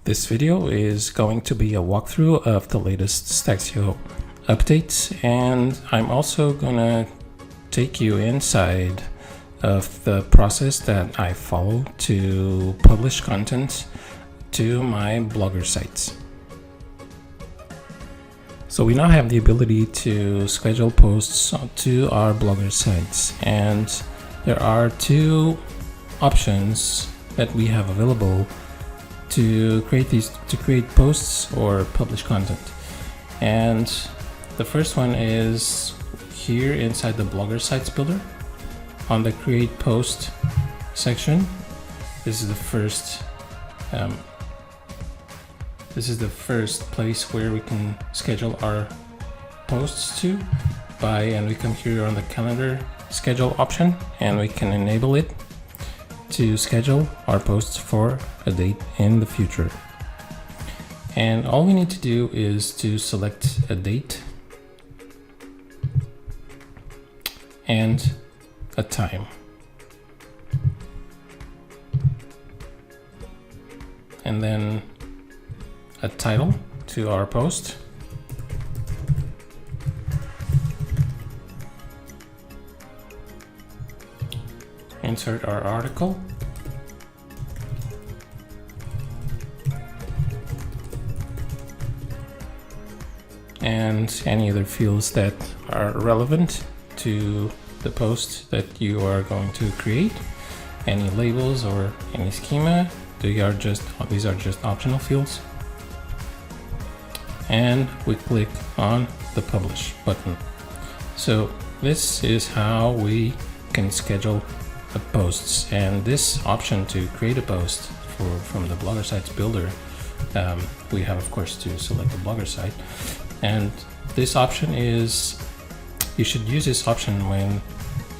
This video is going to be a walkthrough of the latest Staxio updates, and I'm also gonna take you inside of the process that I follow to publish content to my Blogger sites. So we now have the ability to schedule posts to our Blogger sites, and there are two options that we have available to create posts or publish content. And the first one is here inside the Blogger sites builder on the create post section. This is the first place where we can schedule our posts to and we come here on the calendar schedule option, and we can enable it to schedule our posts for a date in the future. And all we need to do is to select a date and a time. And then a title to our post. Insert our article. And any other fields that are relevant to the post that you are going to create. Any labels or any schema. These are just optional fields. And we click on the publish button. So this is how we can schedule the posts, and this option to create a post from the Blogger sites builder, we have of course to select the Blogger site, and this option is, you should use this option when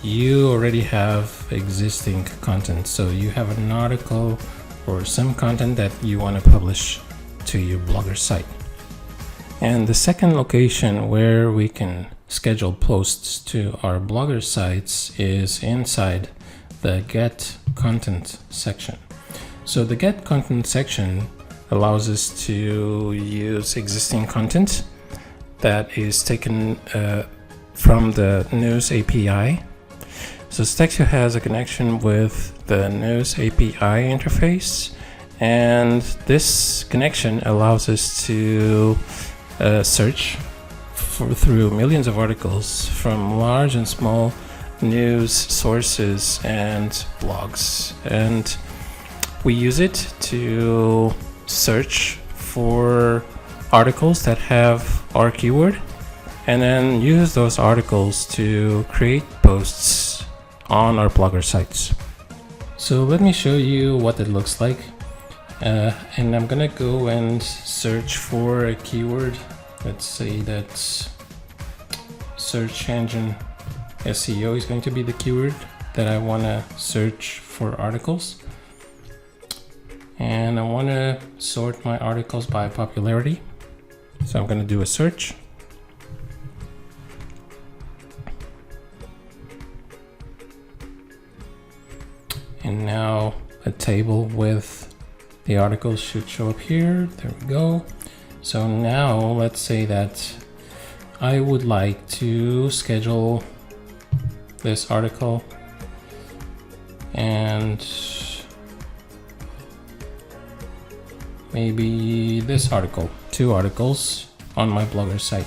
you already have existing content. So you have an article or some content that you want to publish to your Blogger site. And the second location where we can schedule posts to our Blogger sites is inside the Get Content section. So the Get Content section allows us to use existing content that is taken from the News API. So Staxio has a connection with the News API interface, and this connection allows us to search through millions of articles from large and small news sources and blogs, and we use it to search for articles that have our keyword, and then use those articles to create posts on our Blogger sites. So let me show you what it looks like, and I'm gonna go and search for a keyword. Let's say that search engine SEO is going to be the keyword that I want to search for articles, and I want to sort my articles by popularity. So I'm going to do a search, and now a table with the articles should show up here. There we go. So now let's say that I would like to schedule this article and maybe this article, 2 articles on my Blogger site,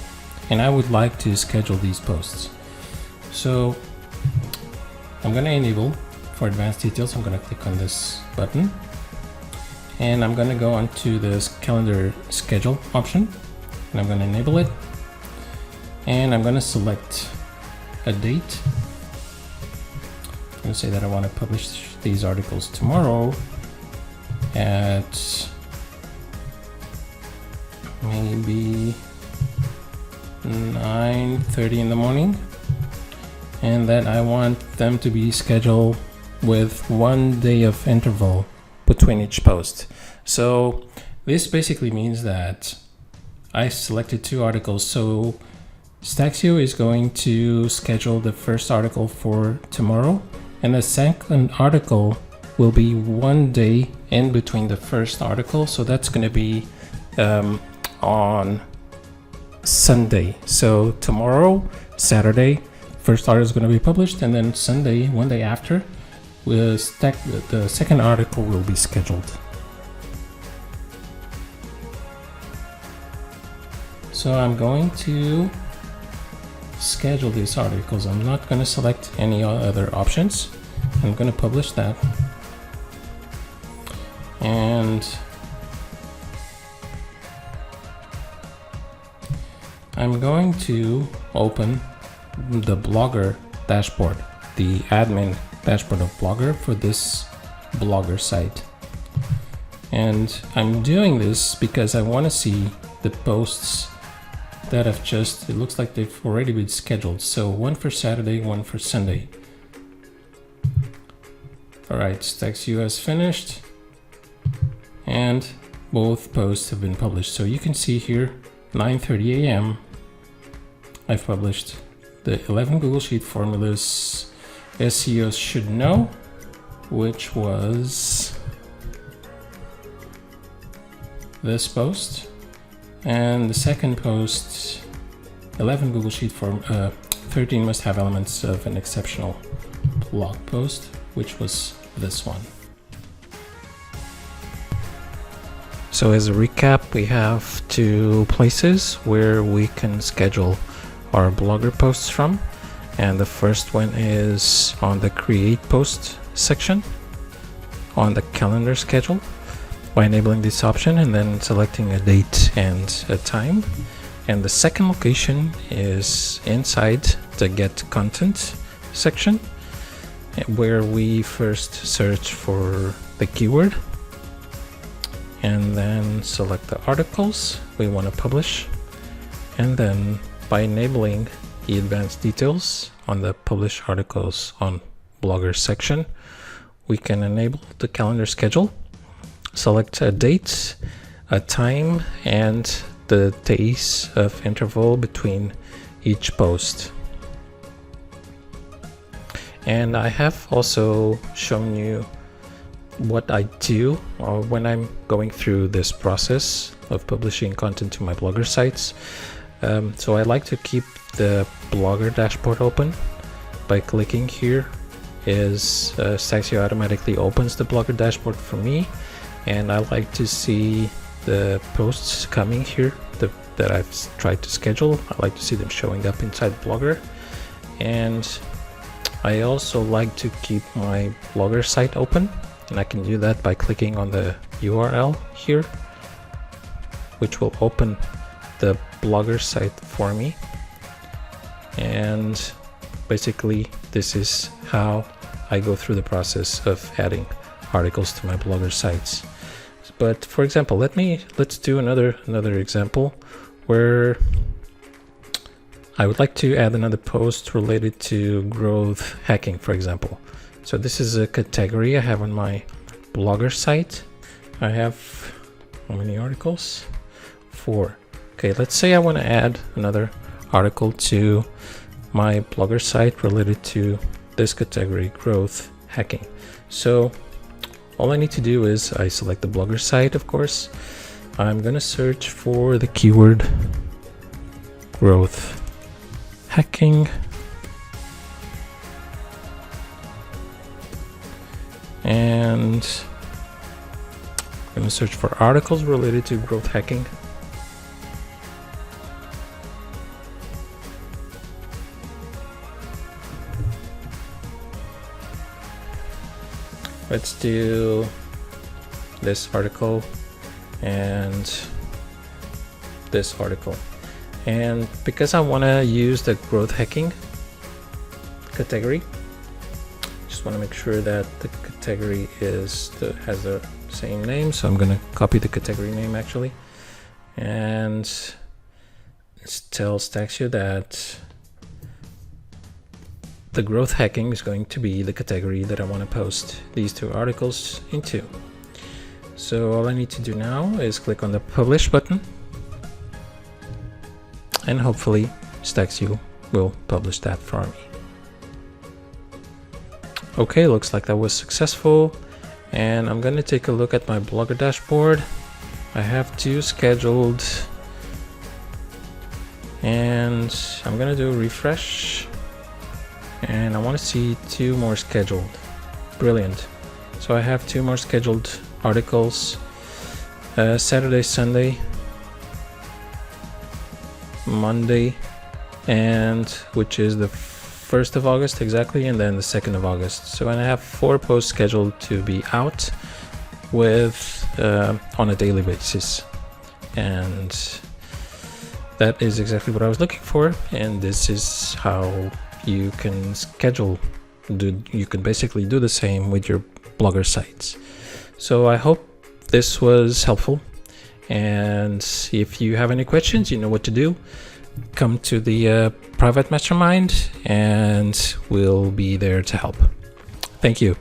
and I would like to schedule these posts. So I'm going to enable for advanced details. I'm going to click on this button, and I'm going to go onto this calendar schedule option, and I'm going to enable it, and I'm going to select a date. I'm going to say that I want to publish these articles tomorrow at maybe 9:30 in the morning, and that I want them to be scheduled with 1 day of interval between each post. So this basically means that I selected 2 articles, so Staxio is going to schedule the first article for tomorrow, and the second article will be 1 day in between the first article. So that's going to be on Sunday. So tomorrow, Saturday, first article is going to be published, and then Sunday, 1 day after, the second article will be scheduled. So I'm going to schedule these articles. I'm not going to select any other options. I'm going to publish that. And I'm going to open the Blogger dashboard, the admin dashboard of Blogger for this Blogger site. And I'm doing this because I want to see the posts that have it looks like they've already been scheduled. So one for Saturday, one for Sunday. All right, Staxio has finished and both posts have been published. So you can see here, 9:30 a.m. I've published the 11 Google Sheet formulas SEOs should know, which was this post. And the second post, 11 Google Sheet 13 must-have elements of an exceptional blog post, which was this one. So as a recap, we have 2 places where we can schedule our Blogger posts from. And the first one is on the Create Post section on the calendar schedule, by enabling this option and then selecting a date and a time. And the second location is inside the Get Content section, where we first search for the keyword and then select the articles we want to publish. And then by enabling the advanced details on the Publish Articles on Blogger section, we can enable the calendar schedule, select a date, a time, and the days of interval between each post. And I have also shown you what I do when I'm going through this process of publishing content to my Blogger sites. So I like to keep the Blogger dashboard open. By clicking here, Staxio automatically opens the Blogger dashboard for me. And I like to see the posts coming here that I've tried to schedule. I like to see them showing up inside Blogger. And I also like to keep my Blogger site open. And I can do that by clicking on the URL here, which will open the Blogger site for me. And basically, this is how I go through the process of adding articles to my Blogger sites. But for example, let's do another example where I would like to add another post related to growth hacking, for example. So this is a category I have on my Blogger site. I have how many articles? 4. Okay, let's say I want to add another article to my Blogger site related to this category, growth hacking. So all I need to do is I select the Blogger site, of course. I'm going to search for the keyword growth hacking. And I'm going to search for articles related to growth hacking. Let's do this article and this article. And because I want to use the growth hacking category, just want to make sure that the category has the same name. So I'm going to copy the category name actually, and tell Staxio that the growth hacking is going to be the category that I want to post these 2 articles into. So all I need to do now is click on the publish button, and hopefully Staxio will publish that for me. Okay, looks like that was successful. and I'm gonna take a look at my Blogger dashboard. I have 2 scheduled, and I'm gonna do a refresh, and I want to see 2 more scheduled. Brilliant. So I have 2 more scheduled articles, Saturday, Sunday, Monday, and which is the 1st of August exactly, and then the 2nd of August. So I have 4 posts scheduled to be out with on a daily basis, and that is exactly what I was looking for. And this is how you can schedule. You can basically do the same with your Blogger sites. So I hope this was helpful, and if you have any questions, you know what to do. Come to the private mastermind and we'll be there to help. Thank you.